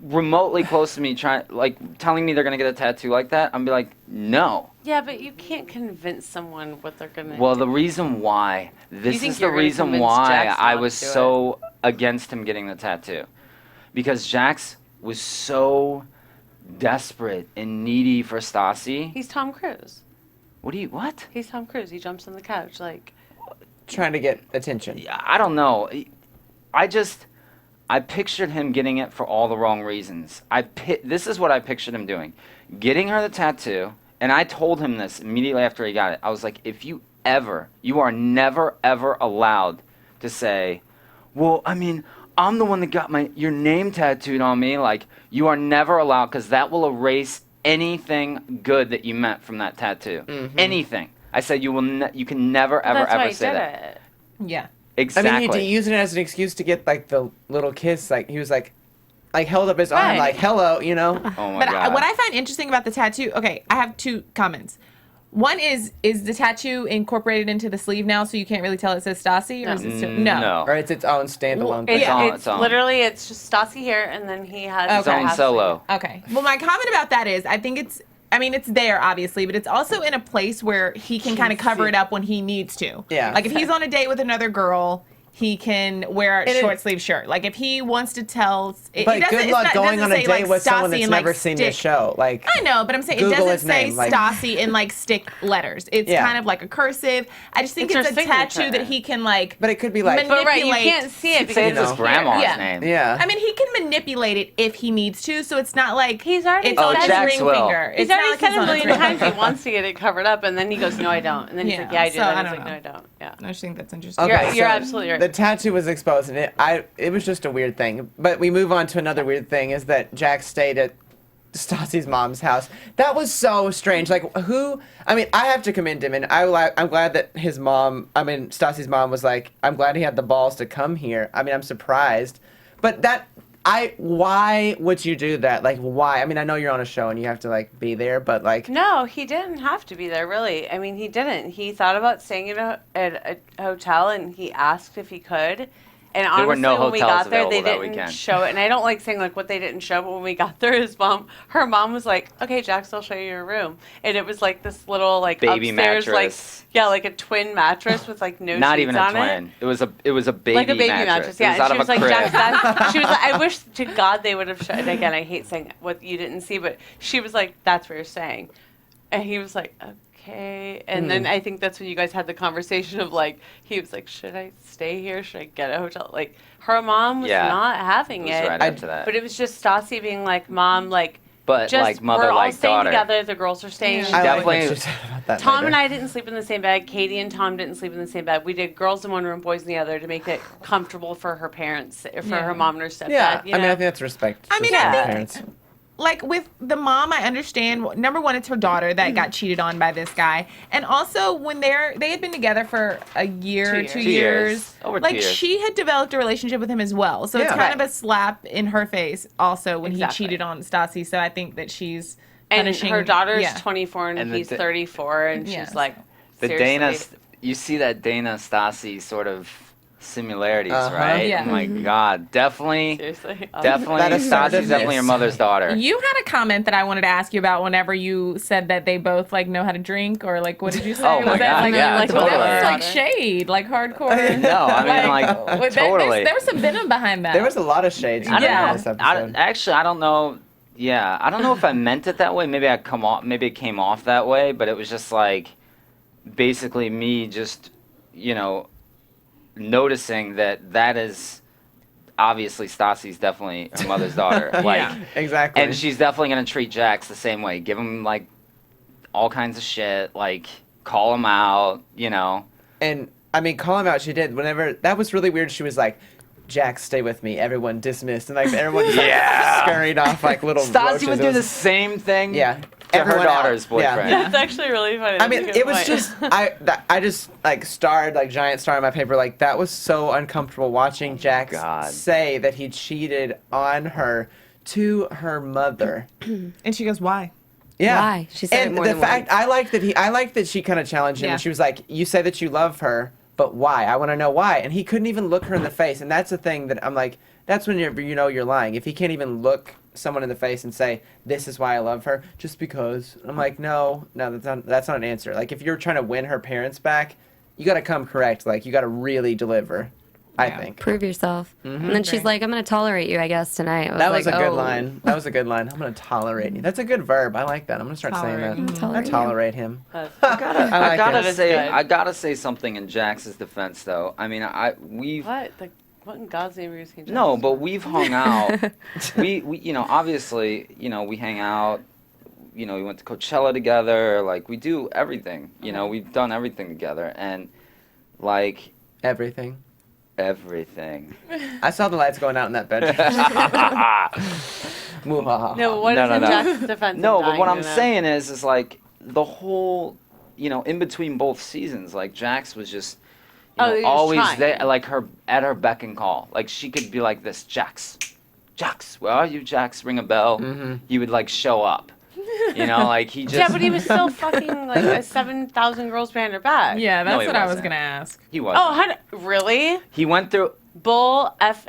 S7: remotely close to me telling me they're gonna get a tattoo like that, I'm be like, no.
S8: Yeah, but you can't convince someone what they're gonna.
S7: Well,
S8: do.
S7: the reason why this
S8: think
S7: is the
S8: you're gonna
S7: reason
S8: convince
S7: why
S8: Jax
S7: I
S8: not
S7: was
S8: to do it?
S7: so against him getting the tattoo, because Jax was so desperate and needy for Stassi.
S8: He's Tom Cruise.
S7: What?
S8: He's Tom Cruise. He jumps on the couch like.
S4: Trying to get attention.
S7: I don't know. I pictured him getting it for all the wrong reasons. This is what I pictured him doing. Getting her the tattoo, and I told him this immediately after he got it. I was like, if you are never, ever allowed to say, well, I mean, I'm the one that got your name tattooed on me. Like, you are never allowed, because that will erase anything good that you meant from that tattoo. Anything. I said you can never, ever,
S8: That's why
S7: ever
S8: he
S7: say
S8: did
S7: that.
S8: it.
S6: yeah.
S7: Exactly.
S4: I mean, he used it as an excuse to get like the little kiss. Like he was like held up his arm,
S8: Right.
S4: like hello,
S7: Oh my
S6: But
S7: god.
S6: what I find interesting about the tattoo, okay, I have two comments. One is the tattoo incorporated into the sleeve now, so you can't really tell it says Stassi, or is it still, no?
S4: Or it's its own standalone
S8: It's,
S4: thing.
S7: It's on.
S8: literally it's just Stassi here, and then he has
S7: His
S8: the
S7: own
S8: half
S7: solo.
S6: Okay. Well, my comment about that is, I think it's there obviously, but it's also in a place where he can kind of cover it up when he needs to.
S4: Yeah.
S6: Like if he's on a date with another girl, he can wear a
S4: And it-
S6: short sleeve shirt. Like if he wants to tell,
S4: But good luck going on a date with someone that's never seen
S6: this
S4: this show. Like
S6: I know, but I'm saying
S4: Google
S6: it doesn't
S4: his
S6: say
S4: name, like-
S6: Stassi in like stick letters. It's
S4: Yeah.
S6: kind of like a cursive. I just think
S8: It's
S6: it's
S8: her
S6: a tattoo
S8: signature.
S6: that he can like.
S4: But it could be like-
S8: But right, you
S6: manipulate.
S8: can't see it because
S7: Say it's his
S8: it's
S7: grandma's
S6: Yeah.
S7: name.
S4: yeah.
S6: I mean, he can manipulate it if he needs to, so it's not like
S8: He's already
S6: it's
S7: Oh,
S6: on his
S7: Jax
S6: ring
S7: will.
S6: finger.
S8: He's
S6: It's not
S8: already
S6: like
S8: said
S6: he's
S8: a
S6: on his
S8: million
S6: ring
S8: times he
S6: finger.
S8: wants to get it covered up, and then he goes, "No, I don't." And then he's
S6: Yeah,
S8: like, "Yeah, I do."
S6: so
S8: And
S6: I
S8: he's
S6: don't
S8: like,
S6: know.
S8: "No, I don't." Yeah.
S6: I just think that's interesting.
S4: Okay,
S8: You're
S4: so
S8: absolutely right.
S4: The tattoo was exposed, and it was just a weird thing. But we move on to another weird thing: is that Jack stayed at Stassi's mom's house. That was so strange. Like, who? I mean, I have to commend him, and I'm glad that his mom. I mean, Stassi's mom was like, "I'm glad he had the balls to come here." I mean, I'm surprised, but why would you do that? Like, why? I mean, I know you're on a show and you have to like be there, but like,
S8: No, he didn't have to be there, really. I mean, he didn't. He thought about staying at a hotel, and he asked if he could, And honestly,
S7: were no
S8: when we
S7: hotels
S8: got there, they
S7: available that
S8: didn't
S7: weekend.
S8: show it. And I don't like saying like what they didn't show, but when we got there, her mom was like, "Okay, Jax, I'll show you your room." And it was like this little like
S7: Baby
S8: upstairs,
S7: mattress.
S8: like a twin mattress with like no
S7: Not
S8: sheets
S7: even a
S8: on
S7: twin. It was a baby
S8: like a baby
S7: mattress.
S8: Yeah,
S7: It was out
S8: and she
S7: of
S8: was
S7: a
S8: like,
S7: crib.
S8: Jax, she was like, I wish to God they would have shown. And again, I hate saying what you didn't see, but she was like, "That's where you're staying," and he was like, "Okay." And then I think that's when you guys had the conversation of like, he was like, "Should I stay here? Should I get a hotel?" Like her mom was
S7: Yeah.
S8: not having
S7: It was right after that.
S8: But it was just Stassi being like, "Mom, like."
S7: But
S8: Just,
S7: like mother,
S8: we're all
S7: like
S8: staying
S7: daughter.
S8: together. The girls are staying.
S4: I like
S7: Definitely-
S4: what she said about that
S8: Tom
S4: later.
S8: and I didn't sleep in the same bed. Katie and Tom didn't sleep in the same bed. We did girls in one room, boys in the other, to make it comfortable for her parents, for her mom and her stepdad.
S4: Yeah,
S8: you
S4: I mean,
S8: know?
S4: I think that's respect.
S6: I mean,
S4: to
S6: I
S4: the
S6: think-
S4: parents.
S6: Like with the mom, I understand. Number one, it's her daughter that got cheated on by this guy, and also when they had been together for a year, 2
S8: 2
S6: years,
S7: Over 2
S6: like
S7: years.
S6: she had developed a relationship with him as well. So it's
S4: Yeah.
S6: kind of a slap in her face, also when
S8: Exactly.
S6: he cheated on Stassi. So I think that she's
S8: and
S6: punishing
S8: her daughter's
S6: yeah.
S8: 24 and,
S7: And the
S8: he's
S7: da-
S8: 34, and
S6: Yeah.
S8: she's like,
S7: The
S8: seriously.
S7: Dana, you see that Dana Stassi sort of similarities,
S4: Uh-huh.
S7: right?
S6: Yeah.
S7: Oh my God, definitely,
S8: Seriously.
S7: definitely.
S4: That is
S7: Stassi's definitely your mother's daughter.
S6: You had a comment that I wanted to ask you about whenever you said that they both like know how to drink, or like what did you say?
S7: Oh my
S6: was that
S7: God,
S6: like,
S7: yeah,
S6: like
S7: totally.
S6: that was like shade, like hardcore.
S7: No, I mean like totally.
S6: There was some venom behind that.
S4: There was a lot of shades in
S6: Yeah.
S4: this
S7: I
S4: episode.
S7: actually, I don't know. Yeah, I don't know if I meant it that way. Maybe maybe it came off that way, but it was just like basically me just, noticing that is obviously Stassi's definitely her mother's daughter. Like,
S6: Yeah.
S4: Exactly.
S7: and she's definitely gonna treat Jax the same way. Give him like all kinds of shit, like call him out,
S4: And I mean, call him out. She did. Whenever that was really weird. She was like, "Jack, stay with me." Everyone dismissed, and like everyone just
S7: Yeah.
S4: scurried off like little.
S7: Stassi
S4: roaches.
S7: would
S4: It
S7: do
S4: was-
S7: the same thing.
S4: Yeah.
S7: To her
S4: Everyone out.
S7: daughter's
S4: Yeah.
S7: boyfriend.
S8: That's actually really funny.
S4: I
S8: That's
S4: mean,
S8: a good
S4: it was
S8: point.
S4: just I just like starred like giant star on my paper. Like that was so uncomfortable watching Jax
S7: God.
S4: say that he cheated on her to her mother.
S6: and she goes, "Why?"
S4: Yeah.
S5: Why? She said it
S4: and
S5: more
S4: the
S5: than
S4: fact
S5: once.
S4: I liked that she kind of challenged him.
S6: Yeah.
S4: And she was like, "You say that you love her, but why? I want to know why." And he couldn't even look her in the face. And that's the thing that I'm like, that's when you're lying. If he can't even look someone in the face and say, "This is why I love her," just because. I'm like, no, that's not an answer. Like if you're trying to win her parents back, you got to come correct. Like you got to really deliver. I
S6: Yeah.
S4: think.
S5: Prove yourself. And then she's
S6: Right.
S5: like, I'm going to tolerate you, I guess, tonight. I
S4: That was
S5: like,
S4: a good
S5: oh.
S4: line. That was a good line. I'm gonna tolerate you. That's a good verb. I like that. I'm gonna start
S6: Tolerate.
S4: saying that.
S5: Tolerate
S4: I
S5: you.
S4: tolerate him.
S7: I
S4: like
S7: gotta
S4: it.
S7: say,
S8: That's good.
S7: I gotta say something in Jax's defense, though. I mean, we've
S8: What in God's name are you saying?
S7: no, but we've hung out. we obviously, we hang out. We went to Coachella together. Like we do everything. We've done everything together, and like
S4: Everything.
S7: everything.
S4: I saw the lights going out in that bedroom. Muhaha.
S8: No, what
S7: No,
S8: is
S7: no,
S8: in
S7: no.
S8: Jack's defense?
S7: No, but what
S8: dying
S7: I'm
S8: to know.
S7: saying is like the whole, in between both seasons, like Jax was just,
S8: Oh, he was
S7: always
S8: trying.
S7: there, like at her beck and call. Like she could be like this, Jax, where are you, Jax? Ring a bell.
S4: Mm-hmm.
S7: He would like show up. Like he just.
S8: Yeah, but he was still fucking like a 7,000 girls behind her back.
S6: Yeah,
S7: No,
S6: that's
S7: he
S6: what I was
S7: wasn't.
S6: gonna ask.
S7: He was.
S8: Oh, really?
S7: He went through.
S8: Bull F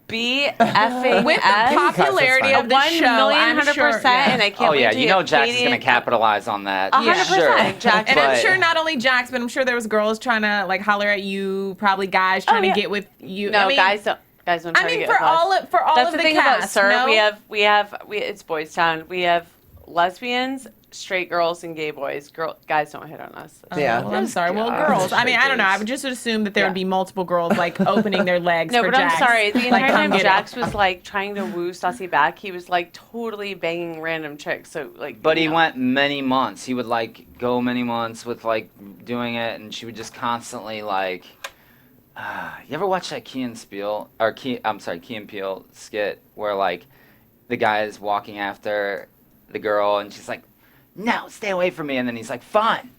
S8: B effing
S6: With the
S8: S.
S6: popularity
S4: fine.
S6: of the
S8: 1
S6: show,
S8: million
S6: I'm
S8: 100%,
S6: sure, yeah.
S8: and I can't
S7: Oh
S8: wait
S7: yeah,
S8: to
S7: you know
S8: get
S7: Jax is
S8: Katie
S7: gonna
S8: and-
S7: capitalize on that.
S8: 100%.
S7: Sure.
S8: Jax,
S6: And I'm
S7: But-
S6: sure not only Jax, but I'm sure there was girls trying to like holler at you, probably guys trying
S8: yeah.
S6: to get with you.
S8: No,
S6: I mean,
S8: guys don't try
S6: I
S8: to
S6: mean,
S8: get
S6: for
S8: with us.
S6: all
S8: That's
S6: of
S8: the
S6: the
S8: thing
S6: cast,
S8: about Sir.
S6: no?
S8: It's Boys Town. We have lesbians, straight girls, and gay boys. Guys don't hit on us.
S4: Yeah.
S6: Well, I'm sorry. Well,
S7: God,
S6: girls. I mean, I don't know. I
S7: straight
S6: would just assume that there
S8: Yeah.
S6: would be multiple girls like opening their legs.
S8: No,
S6: for
S8: but I'm
S6: Jax.
S8: sorry. The
S6: Like,
S8: entire
S6: come
S8: time
S6: get it.
S8: Jax was like trying to woo Stassi back, he was like totally banging random chicks. So like.
S7: But
S8: you
S7: he
S8: know.
S7: went many months. He would like go many months with like doing it, and she would just constantly like. You ever watch that Key and Peele skit where like the guy is walking after the girl and she's like, "No, stay away from me," and then he's like, "Fine,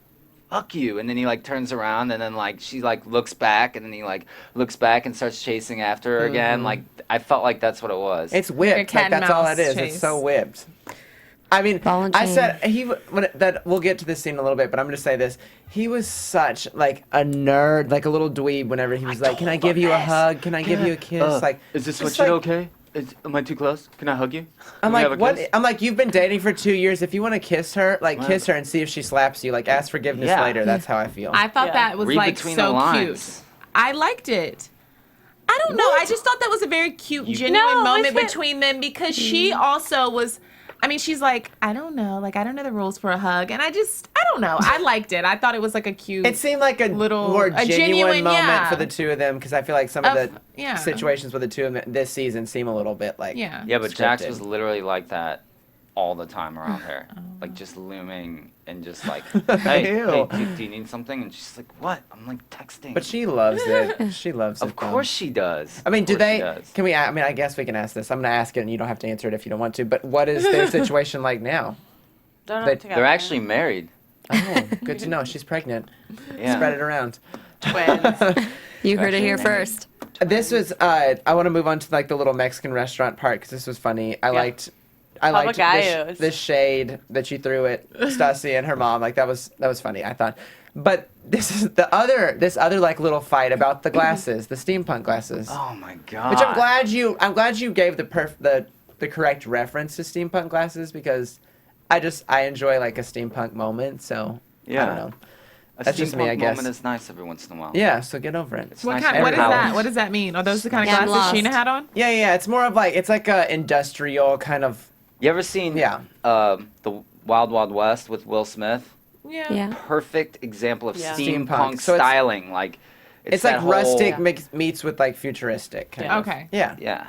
S7: fuck you," and then he like turns around and then like she like looks back and then he like looks back and starts chasing after her again. Like I felt like that's what it was.
S4: It's
S6: Like a
S4: whipped.
S6: cat
S4: Like
S6: and
S4: that's all
S6: mouse
S4: it is.
S6: chase.
S4: It's so whipped. I mean,
S5: Ball and
S4: I
S5: chain.
S4: said that we'll get to this scene in a little bit, but I'm going to say this. He was such like a nerd, like a little dweeb whenever he was like, "Can I give you a hug? Can I give you a kiss?" Like,
S7: is this
S4: just
S7: what you
S4: like-
S7: okay? Am I too close? Can I hug you?
S4: I'm
S7: Can we have
S4: like,
S7: a
S4: what?
S7: kiss?
S4: I'm like, you've been dating for 2 years. If you want to kiss her, like, kiss her and see if she slaps you. Like, ask forgiveness
S7: Yeah.
S4: later. That's how I feel.
S6: I thought
S8: Yeah.
S6: that was
S7: Read
S6: like
S7: between the
S6: so
S7: lines.
S6: cute. I liked it. I don't know. I just thought that was a very cute, genuine
S8: No,
S6: moment
S8: it's-
S6: between them because she also was. I mean, she's like, I don't know, like I don't know the rules for a hug, and I don't know. I liked it. I thought it was like a cute.
S4: It seemed like a more
S6: a
S4: genuine moment
S6: yeah.
S4: for the two of them because I feel like some of the
S6: yeah.
S4: situations with the two of them this season seem a little bit like
S6: Yeah.
S7: Yeah, but Jax
S4: scripted.
S7: was literally like that all the time around her. Like just looming and just like, hey,
S4: Ew.
S7: do you need something? And she's like, what? I'm like texting.
S4: But she loves it. She loves it.
S7: of course she does.
S4: I mean,
S7: Of
S4: do
S7: course she
S4: they?
S7: does.
S4: Can we? I mean, I guess we can ask this. I'm gonna ask it, and you don't have to answer it if you don't want to. But what is their situation like now?
S8: They're not
S4: They-
S8: together.
S7: They're actually married.
S4: Oh, good to know. She's pregnant.
S7: Yeah.
S4: Spread it around.
S8: twins.
S5: You heard it here
S7: Actually,
S5: first.
S4: This was. I want to move on to like the little Mexican restaurant part because this was funny. I liked
S8: Papagayos.
S4: the shade that you threw at Stassi and her mom. Like that was funny. I thought. But this is this other like little fight about the glasses, the steampunk glasses.
S7: Oh my god.
S4: Which I'm glad you gave the correct reference to steampunk glasses because I enjoy like a steampunk moment. So I
S7: Yeah.
S4: don't know.
S7: A
S4: That's just me,
S7: steampunk
S4: I guess.
S7: moment is nice every once in a while.
S4: Yeah, so get over it.
S7: It's
S6: What
S7: nice
S6: kind?
S7: to
S6: What is
S7: have
S6: that?
S7: balance.
S6: What does that mean? Are those the kind of
S5: Yeah, I'm
S6: glasses
S5: lost.
S6: Scheana had on?
S4: Yeah, it's like a industrial kind of.
S7: You ever seen
S4: Yeah.
S7: The Wild Wild West with Will Smith?
S5: Yeah.
S7: Perfect example of
S8: Yeah.
S7: steampunk
S4: So it's-
S7: styling. Like
S4: It's
S7: that
S4: like rustic
S7: whole-
S4: meets with like futuristic. Kind of.
S6: Okay.
S4: Yeah.
S7: Yeah.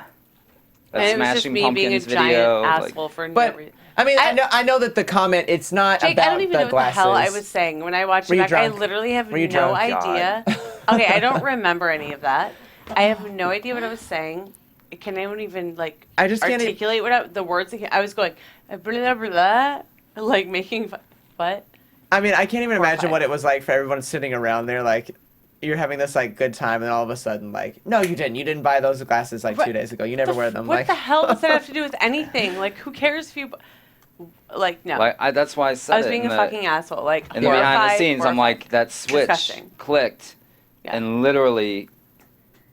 S8: And
S7: That
S8: it was just
S7: Smashing
S8: me being a
S7: Pumpkins
S8: giant
S7: video. like-
S8: asshole for no
S4: But
S8: reason.
S4: I mean, I know that the comment. It's not
S8: Jake,
S4: about
S8: I don't even
S4: the
S8: know what
S4: glasses.
S8: the hell I was saying when I watched
S4: Were
S8: it
S4: you
S8: back. I
S4: drunk?
S8: literally have
S4: Were you
S8: no
S4: drunk?
S8: idea. Okay, I don't remember any of that. I have no idea what I was saying. Can anyone even like
S4: I just can't e-
S8: articulate the words? I was going blah blah blah, like making what?
S4: I mean, I can't even imagine
S8: Horrifying.
S4: what it was like for everyone sitting around there, like you're having this like good time, and then all of a sudden, like, no, you didn't. You didn't buy those glasses like
S8: Right.
S4: 2 days ago. You never wear them.
S8: What
S4: like,
S8: the hell does that have to do with anything? Like, who cares if you? Like, no.
S7: Like that's why I said
S8: I was
S7: it
S8: being
S7: in
S8: a fucking asshole. Like,
S7: in the behind the
S8: horrified,
S7: scenes. I'm
S8: horrified.
S7: like that switch
S8: Disgusting.
S7: clicked,
S8: Yeah.
S7: and literally,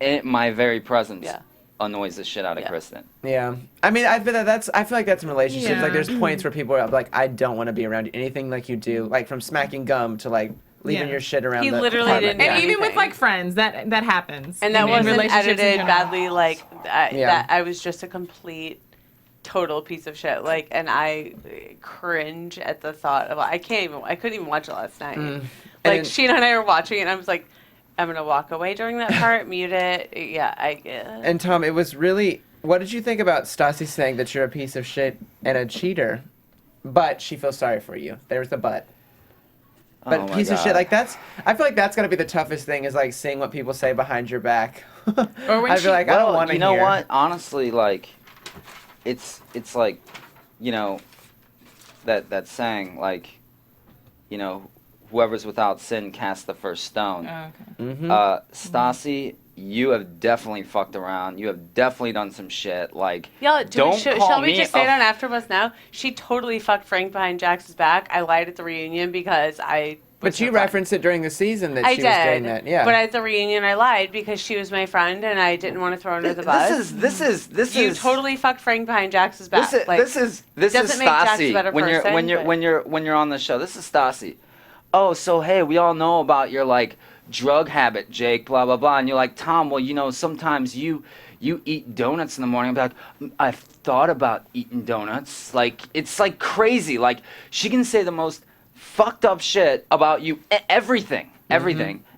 S7: in my very presence,
S8: Yeah.
S7: annoys the shit out of
S8: Yeah.
S7: Kristin.
S4: Yeah, I mean, I feel like that's in relationships.
S6: Yeah.
S4: Like, there's points where people are like, I don't want to be around you. Anything like you do, like from smacking gum to like leaving
S6: Yeah.
S4: your shit around.
S8: He
S4: the
S8: literally
S4: apartment.
S8: didn't
S6: And
S8: do
S6: even with
S8: anything.
S6: like friends, that happens.
S8: And that
S6: in
S8: wasn't
S6: relationships in
S8: edited
S6: general.
S8: badly. Like,
S4: Yeah.
S8: that I was just a complete, total piece of shit. Like, and I cringe at the thought of. I couldn't even watch it last night.
S4: And
S8: Like,
S4: then-
S8: Scheana and I were watching it, and I was like, I'm gonna walk away during that part, mute it. Yeah,
S4: And Tom, it was really. What did you think about Stassi saying that you're a piece of shit and a cheater, but she feels sorry for you? There's the but. But
S7: Oh my
S4: piece of
S7: God.
S4: shit, like that's. I feel like that's gotta be the toughest thing is like seeing what people say behind your back.
S6: Or when
S4: I
S6: she-
S4: feel like I don't want to
S7: you know
S4: hear.
S7: what? Honestly, like, it's like, you know, that saying like, you know, whoever's without sin cast the first stone.
S6: Oh, okay.
S4: Mm-hmm.
S7: Stassi, you have definitely fucked around. You have definitely done some shit. Like,
S8: Yeah,
S7: don't call
S8: shall we
S7: me
S8: just say
S7: a
S8: it on AfterBuzz now? She totally fucked Frank behind Jax's back. I lied at the reunion because I.
S4: But
S8: was
S4: you
S8: her friend.
S4: referenced it during the season that
S8: I
S4: she
S8: did,
S4: was doing that. Yeah.
S8: But at the reunion, I lied because she was my friend and I didn't want to throw her under the bus.
S7: This is
S8: You totally fucked Frank behind Jax's back.
S7: This is
S8: doesn't make Jax a
S7: Stassi.
S8: better
S7: when
S8: person, but-
S7: when you're on the show, this is Stassi. Oh, so hey, we all know about your like drug habit, Jake. Blah blah blah. And you're like, Tom. Well, you know, sometimes you eat donuts in the morning. I'm like, I've thought about eating donuts. Like, it's like crazy. Like, she can say the most fucked up shit about you. Everything.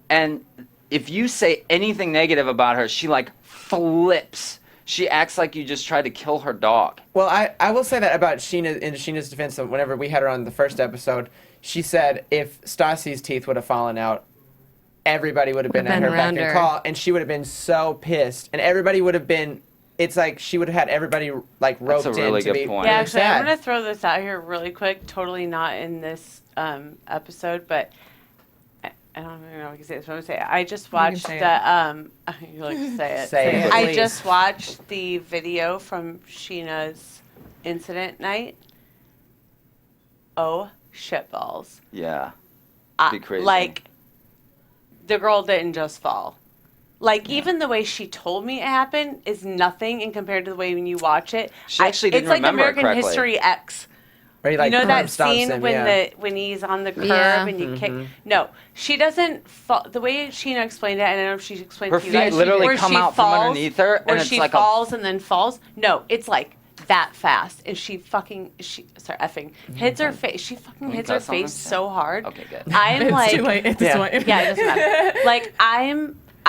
S7: And if you say anything negative about her, she like flips. She acts like you just tried to kill her dog.
S4: Well, I will say that about Scheana, in Sheena's defense, whenever we had her on the first episode, she said if Stassi's teeth would have fallen out, everybody would have been at her beck and call, and she would have been so pissed, and everybody would have been. It's like she would have had everybody like roped
S7: That's a really
S4: in to
S7: good
S4: be
S7: point.
S8: Yeah,
S4: really
S8: actually,
S4: sad.
S8: I'm going to throw this out here really quick. Totally not in this episode, but I don't even know if I can say this. But I'm going to say it. I just watched
S6: say
S8: the. You like to say it.
S4: Say it,
S8: I
S4: please.
S8: just watched the video from Sheena's incident night. oh, shitballs.
S7: Yeah. Be crazy.
S8: Like, the girl didn't just fall. Like, even the way she told me it happened is nothing in compared to the way when you watch it.
S7: She actually didn't remember it
S8: It's like American
S7: correctly.
S8: History X.
S4: Where he, like,
S8: You know that
S4: stomps
S8: scene
S4: him,
S8: when
S4: yeah.
S8: when he's on the curb
S5: Yeah.
S8: and you kick? No, she doesn't fall. The way Scheana explained it, I don't know if she explained
S7: Her
S8: it to you
S7: feet
S8: guys,
S7: literally
S8: where
S7: come
S8: she
S7: out from
S8: falls,
S7: underneath her, and
S8: where
S7: it's
S8: she
S7: like
S8: falls and then falls. No, it's like that fast, and she hits her face. She fucking hits her
S7: cuss on
S8: face
S7: this?
S8: so hard.
S7: Okay, good.
S8: I'm
S6: It's
S8: like,
S6: too late at this
S4: Yeah.
S6: point.
S8: yeah, it doesn't matter. Like I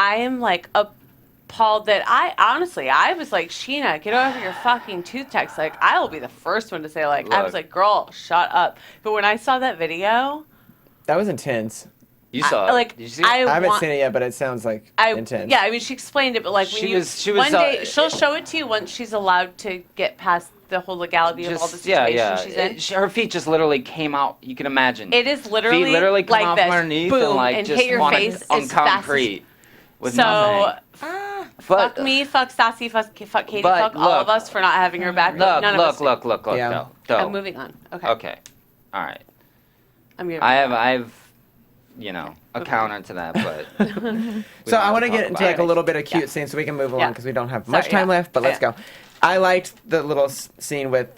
S8: am like appalled that I was like, Scheana, get over your fucking tooth text. Like, I will be the first one to say, like, I was
S7: Look.
S8: like, girl, shut up. But when I saw that video,
S4: That was intense.
S7: You saw it.
S8: like,
S7: Did you see it?
S4: I haven't
S8: want-
S4: seen it yet, but it sounds like intense.
S8: yeah, I mean, she explained it, but like when
S7: She
S8: you
S7: was,
S8: one day she'll show it to you once she's allowed to get past the whole legality of all the situations she's in.
S7: Her feet just literally came out. You can imagine.
S8: It is literally
S7: feet literally come
S8: like
S7: out
S8: this,
S7: from underneath
S8: boom,
S7: and like
S8: and
S7: just
S8: hit your
S7: wanna-
S8: face
S7: on
S8: as fast as-
S7: concrete with
S8: So,
S7: nothing.
S8: fuck me, fuck Stassi, fuck Katie,
S7: But
S8: fuck all
S7: look.
S8: of us for not having her back.
S7: Look,
S8: None of us.
S7: look.
S4: Yeah.
S7: No.
S8: I'm moving on. Okay.
S7: Okay. All right.
S8: I'm gonna.
S7: I have, a counter to that, but.
S4: So I want to get
S7: talk
S4: into
S7: about
S4: like a
S7: it.
S4: little bit of cute
S8: Yeah.
S4: scenes so we can move along
S8: Yeah.
S4: because we don't have
S8: Sorry,
S4: much time
S8: yeah.
S4: left. But let's
S8: Yeah.
S4: go. I liked the little scene with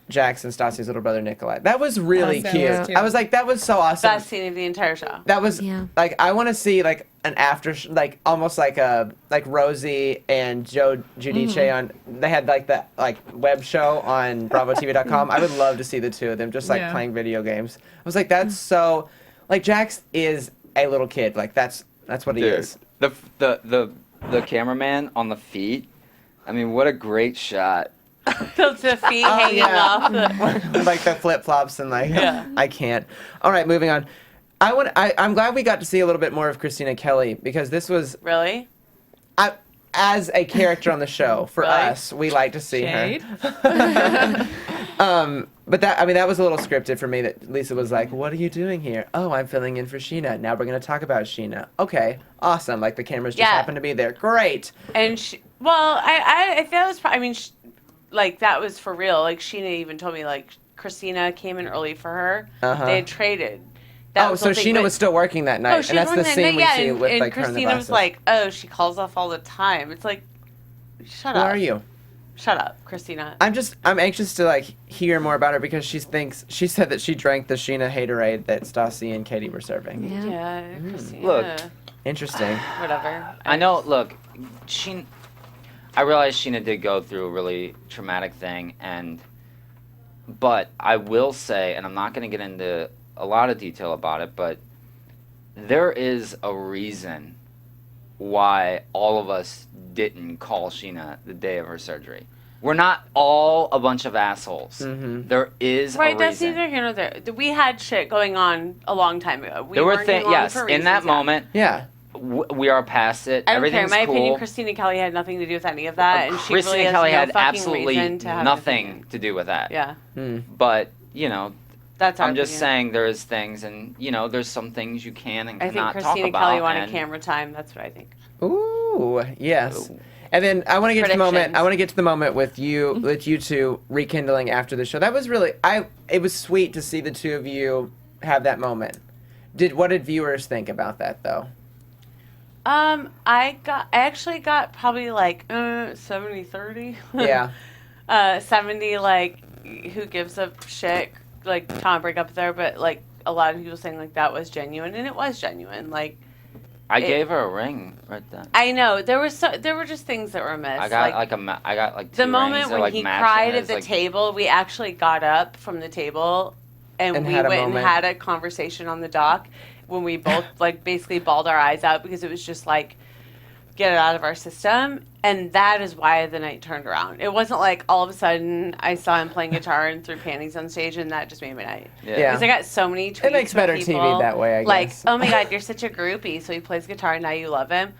S4: Jax and Stassi's little brother Nikolai. That was really
S6: Awesome.
S4: cute.
S6: Yeah.
S4: I was like, that was so awesome.
S8: Best scene of the entire show.
S4: That was
S5: Yeah.
S4: like I want to see like an after like almost like a like Rosie and Joe Giudice on they had like that like web show on BravoTV.com. I would love to see the two of them just like
S6: Yeah.
S4: playing video games. I was like, that's so like Jax is a little kid. Like that's what he
S7: Dude,
S4: is.
S7: the cameraman on the feet. I mean, what a great shot.
S8: The feet hanging
S4: yeah.
S8: off. The,
S4: Like the flip flops and like
S8: Yeah.
S4: I can't. All right, moving on. I'm glad we got to see a little bit more of Christina Kelly because this was
S8: really?
S4: as a character on the show for
S8: Really?
S4: us. We like to see
S6: Shade.
S4: her. But that was a little scripted for me. That Lisa was like, "What are you doing here?" "Oh, I'm filling in for Scheana. Now we're gonna talk about Scheana." "Okay, awesome." Like the cameras just
S8: Yeah.
S4: happen to be there. Great.
S8: And I feel it was. Like that was for real. Like Scheana even told me like Christina came in early for her.
S4: Uh-huh.
S8: They had traded. That
S4: Oh,
S8: was
S4: so
S8: the thing,
S4: Scheana
S8: but-
S4: was still working that night,
S8: Oh, she
S4: and
S8: was
S4: that's the
S8: working that
S4: scene
S8: night,
S4: we
S8: yeah,
S4: see
S8: and,
S4: with
S8: and
S4: like her in the
S8: Christina was
S4: glasses.
S8: like, "Oh, she calls off all the time." It's like, shut
S4: "Who
S8: up.
S4: are you?"
S8: Shut up, Christina.
S4: I'm anxious to like hear more about her because she said that she drank the Scheana haterade that Stassi and Katie were serving.
S5: Yeah.
S8: Yeah, Christina.
S7: Look.
S4: Interesting.
S8: Whatever.
S7: I know. Look, I realize Scheana did go through a really traumatic thing, but I will say, and I'm not going to get into a lot of detail about it, but there is a reason why all of us didn't call Scheana the day of her surgery. We're not all a bunch of assholes.
S4: Mm-hmm.
S7: There is
S8: Right,
S7: a
S8: that's
S7: reason.
S8: neither here nor there. We had shit going on a long time ago. We
S7: There were
S8: weren't
S7: things,
S8: getting along
S7: yes,
S8: for
S7: in that
S8: reasons, yeah.
S7: moment,
S4: Yeah.
S7: we are past it.
S8: I don't care. In
S7: Everything's
S8: my
S7: cool.
S8: opinion, Christina Kelly had nothing to do with any of that, and she
S7: Kristin
S8: really has
S7: Kelly
S8: no
S7: had
S8: fucking
S7: absolutely
S8: reason to have an
S7: nothing
S8: opinion.
S7: to do with that.
S8: Yeah,
S7: But,
S8: that's our
S7: I'm just
S8: opinion.
S7: saying there's things, and, there's some things you can and
S8: I think
S7: cannot talk
S8: Christina
S7: about.
S8: Kelly wanted
S7: and
S8: camera time. That's what I think.
S4: Ooh, yes. And then I want to get to the moment.
S8: Predictions.
S4: I want to get to the moment with you two rekindling after the show. That was really it was sweet to see the two of you have that moment. What did viewers think about that though?
S8: I actually got probably like 70-30.
S4: Yeah.
S8: 70 like who gives a shit, like Tom break up there, but like a lot of people saying like that was genuine, and it was genuine. Like
S7: I gave her a ring right then.
S8: I know there were just things that were missed.
S7: I got like two
S8: the moment
S7: rings that,
S8: when
S7: like,
S8: he
S7: matched,
S8: cried
S7: and
S8: at
S7: it's,
S8: the
S7: like,
S8: table, we actually got up from the table and we
S4: had a
S8: went and
S4: moment.
S8: had a conversation on the dock when we both like basically bawled our eyes out because it was just like get it out of our system, and that is why the night turned around. It wasn't like all of a sudden I saw him playing guitar and threw panties on stage and that just made my night.
S4: Yeah.
S8: Because I got so many tweets.
S4: makes
S8: from
S4: better
S8: people,
S4: TV that way, I
S8: like,
S4: guess.
S8: oh my god, you're such a groupie, so he plays guitar and now you love him.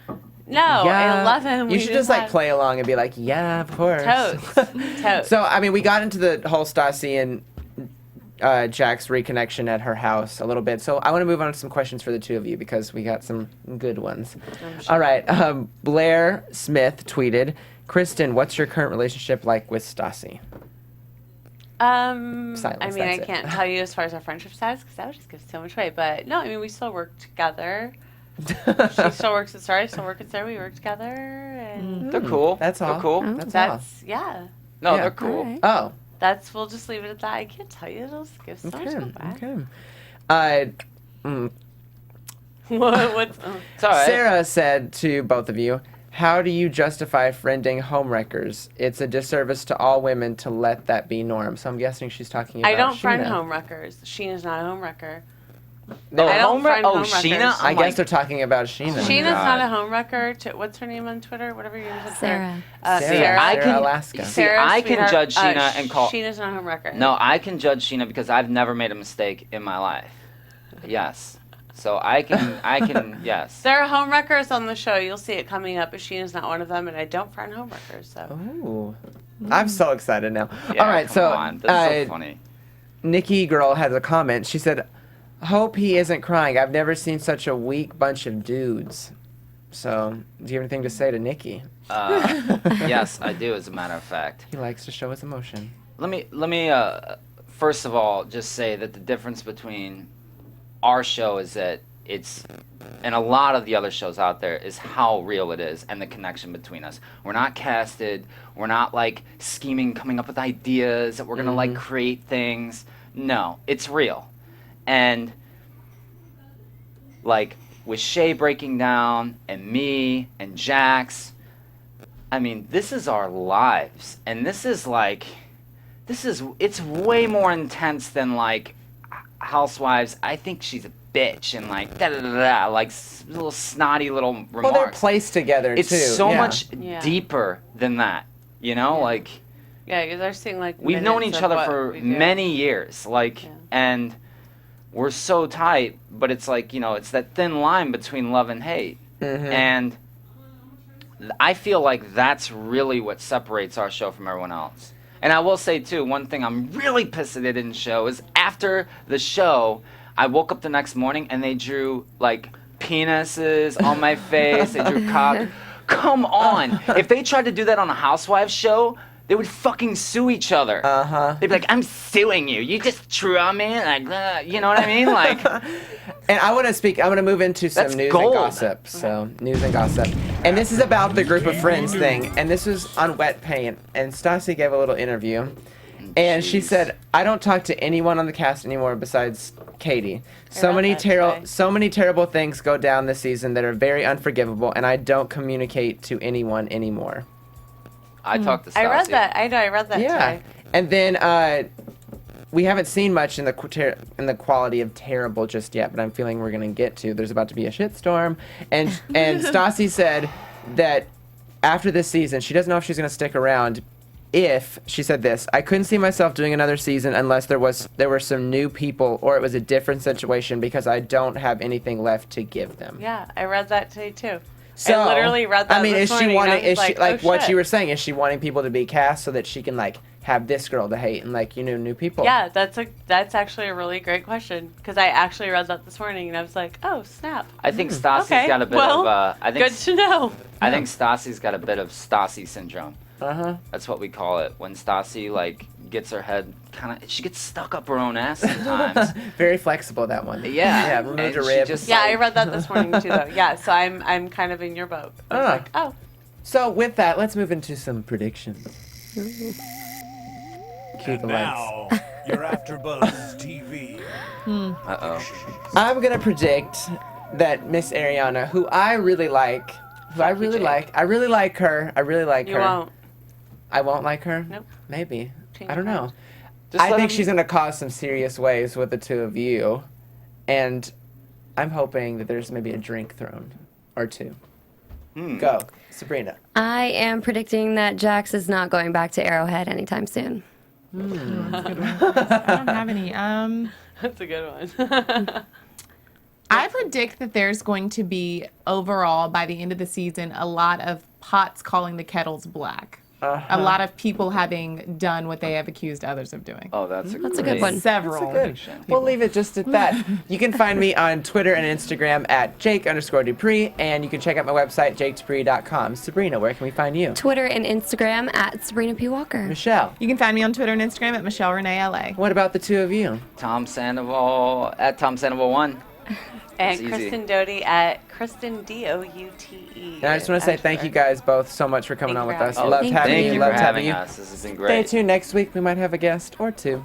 S8: No, I love him.
S4: You
S8: We
S4: should just like
S8: had
S4: play along and be like, yeah, of course.
S8: Totes. Totes.
S4: So I mean, we got into the whole Stassi and Jack's reconnection at her house a little bit. So I want to move on to some questions for the two of you because we got some good ones. All right. Blair Smith tweeted, Kristin, what's your current relationship like with Stassi? Silence,
S8: I mean, I
S4: that's it.
S8: can't tell you as far as our friendship status because that would just give so much away. But no, I mean, we still work together. She still works at Star. I still work at Star. We work together, and
S7: They're cool.
S4: That's all.
S7: They're cool.
S8: that's yeah.
S7: No,
S4: Yeah.
S7: they're cool.
S5: All right.
S4: Oh,
S8: We'll just leave it at that. I can't tell you. It'll just give so much
S4: okay,
S8: away.
S4: okay.
S8: What's
S7: It's all right.
S4: Sarah said to both of you, how do you justify friending homewreckers? It's a disservice to all women to let that be norm. So I'm guessing she's talking about
S8: I don't friend
S4: Scheana.
S8: homewreckers. Sheena's not a homewrecker.
S7: Oh,
S8: I don't friend
S7: oh,
S8: homewreckers.
S7: Scheana?
S4: I
S7: I'm
S4: guess
S7: like,
S4: they're talking about Scheana.
S8: Sheena's
S7: God.
S8: not a homewrecker. What's her name on Twitter? Whatever your name is on Twitter.
S5: Sarah.
S4: Sarah.
S7: I can
S4: Alaska.
S7: see. I can
S8: sweetheart,
S7: judge Scheana and call.
S8: Sheena's not a homewrecker.
S7: No, I can judge Scheana because I've never made a mistake in my life. Yes. So I can, yes.
S8: There are homewreckers on the show. You'll see it coming up, but Sheena's not one of them, and I don't friend homewreckers. So
S4: Ooh. I'm so excited now.
S7: Yeah,
S4: All right,
S7: come
S4: so
S7: on. That's so funny.
S4: Nikki Girl has a comment. She said, hope he isn't crying. I've never seen such a weak bunch of dudes. So, do you have anything to say to Nikki?
S7: Yes, I do, as a matter of fact.
S4: He likes to show his emotion.
S7: Let me first of all just say that the difference between our show is that it's, and a lot of the other shows out there, is how real it is and the connection between us. We're not casted. We're not like scheming, coming up with ideas that we're gonna like create things. No, it's real. And like with Shay breaking down and me and Jax, I mean, this is our lives, and this is it's way more intense than like Housewives. I think she's a bitch and like da da da da, like little snotty little remarks.
S4: Well, they're placed together,
S7: it's
S4: too.
S7: so
S4: yeah.
S7: much deeper than that, you know. Like
S8: yeah, because they're seeing like
S7: we've known each other for many years, like, and we're so tight. But it's like, you know, it's that thin line between love and hate, and I feel like that's really what separates our show from everyone else. And I will say, too, one thing I'm really pissed that they didn't show is after the show, I woke up the next morning and they drew, like, penises on my face. They drew cock. Come on. If they tried to do that on a Housewives show, they would fucking sue each other. They'd be like, I'm suing you. You just drew on me. Like, you know what I mean? Like,
S4: And I want to move into some
S7: That's
S4: news
S7: gold.
S4: and gossip. So, news and gossip. And this is about the group of friends thing. And this was on Wet Paint. And Stassi gave a little interview. And she
S7: Jeez.
S4: said, I don't talk to anyone on the cast anymore besides Katie. So
S8: read
S4: many
S8: that today.
S4: so many terrible things go down this season that are very unforgivable, and I don't communicate to anyone anymore.
S7: I talked to Stassi.
S8: I read that. I know. I read that
S4: Yeah.
S8: today.
S4: And then we haven't seen much in the quality of terrible just yet, but I'm feeling we're gonna get to. There's about to be a shitstorm, and Stassi said that after this season, she doesn't know if she's gonna stick around. If she said this, I couldn't see myself doing another season unless there were some new people or it was a different situation because I don't have anything left to give them.
S8: Yeah, I read that today too.
S4: So,
S8: I literally read that.
S4: I mean,
S8: this
S4: is she
S8: morning, and I
S4: wanting?
S8: was
S4: Is she like
S8: oh,
S4: what
S8: shit.
S4: you were saying? Is she wanting people to be cast so that she can like have this girl to hate and like new people?
S8: Yeah, that's actually a really great question because I actually read that this morning and I was like, oh snap.
S7: I think Stassi's
S8: Okay,
S7: got a bit
S8: well,
S7: of. I think
S8: Good to know.
S7: I think Stassi's got a bit of Stassi syndrome. That's what we call it. When Stassi like gets her head she gets stuck up her own ass sometimes.
S4: Very flexible, that one.
S7: Yeah.
S4: Removed
S7: And
S4: a
S7: she
S4: rib.
S7: just,
S8: Yeah,
S7: like-
S8: I read that this morning too though. Yeah, so I'm kind of in your boat. I was like, oh.
S4: So with that, let's move into some predictions. Cue the lights.
S1: Now, your AfterBuzz TV.
S4: I'm gonna predict that Miss Ariana, who I really like, I really like her.
S8: You won't.
S4: I won't like her.
S8: Nope.
S4: Maybe.
S8: Change
S4: I don't
S8: your
S4: know.
S8: mind.
S7: Just
S4: I
S7: let
S4: think
S7: him-
S4: she's gonna cause some serious waves with the two of you, and I'm hoping that there's maybe a drink thrown or two. Go, Sabrina.
S5: I am predicting that Jax is not going back to Arrowhead anytime soon.
S6: I don't have any.
S8: That's a good one.
S6: I predict that there's going to be overall by the end of the season a lot of pots calling the kettles black. a lot of people having done what they have accused others of doing.
S7: Oh, that's a
S5: good
S7: great-
S5: one.
S6: Several.
S4: Good. We'll leave it just at that. You can find me on Twitter and Instagram at Jake_Dupree, and you can check out my website, jakedupree.com. Sabrina, where can we find you?
S5: Twitter and Instagram at Sabrina P. Walker.
S4: Michelle,
S6: You can find me on Twitter and Instagram at Michelle Renee LA.
S4: what about the two of you?
S7: Tom Sandoval at Tom Sandoval 1.
S8: And
S7: It's easy.
S8: Kristin Doute at Kristin Doute.
S4: And I just want to say thank you guys both so much for coming
S8: Thank
S4: on
S8: you
S4: with
S8: for
S4: us.
S8: having
S4: Loved
S5: us.
S4: having
S7: Thank
S4: you.
S7: you for
S4: Loved having
S7: having
S4: you.
S7: us. This has been
S4: Stay
S7: great.
S4: tuned next week. We might have a guest or two.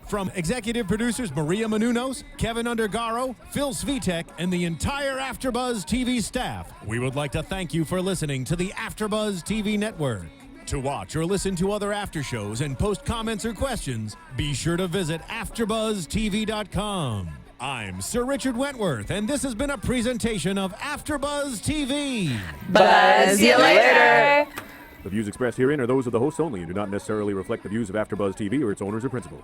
S3: From executive producers Maria Menounos, Kevin Undergaro, Phil Svitek, and the entire AfterBuzz TV staff, we would like to thank you for listening to the AfterBuzz TV network. To watch or listen to other after shows and post comments or questions, be sure to visit AfterBuzzTV.com. I'm Sir Richard Wentworth, and this has been a presentation of AfterBuzz TV.
S8: Buzz you later.
S9: The views expressed herein are those of the hosts only and do not necessarily reflect the views of AfterBuzz TV or its owners or principals.